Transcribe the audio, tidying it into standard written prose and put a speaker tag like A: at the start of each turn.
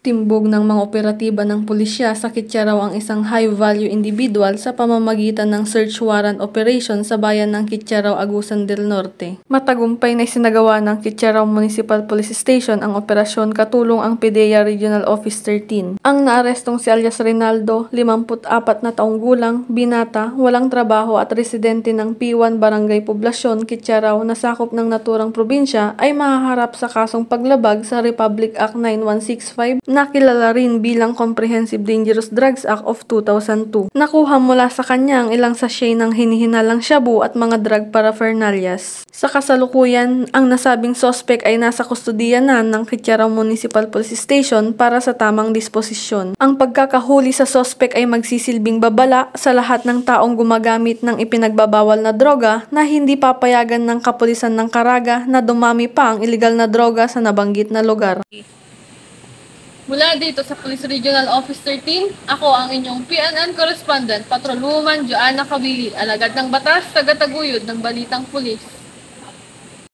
A: Timbog ng mga operatiba ng pulisya, sakit raw ang isang high-value individual sa pamamagitan ng search warrant operation sa bayan ng Kitcharaw, Agusan del Norte. Matagumpay na isinagawa ng Kitcharaw Municipal Police Station ang operasyon katulong ang PDEA Regional Office 13. Ang naarestong si alias Rinaldo, 54 na taong gulang, binata, walang trabaho at residente ng P1 Barangay Poblasyon, Kitcharaw na sakop ng naturang probinsya ay mahaharap sa kasong paglabag sa Republic Act 9165 na kilala rin bilang Comprehensive Dangerous Drugs Act of 2002. Nakuha mula sa kanya ang ilang sachet ng hinihinalang shabu at mga drug paraphernalias. Sa kasalukuyan, ang nasabing sospek ay nasa kustodiya na ng Kitcharaw Municipal Police Station para sa tamang disposisyon. Ang pagkakahuli sa sospek ay magsisilbing babala sa lahat ng taong gumagamit ng ipinagbabawal na droga na hindi papayagan ng kapulisan ng Caraga na dumami pa ang iligal na droga sa nabanggit na lugar. Mula dito sa Police Regional Office 13, ako ang inyong PNN Correspondent, Patrolwoman Joanna Cabili, alagad ng batas, taga-taguyod ng Balitang Pulis.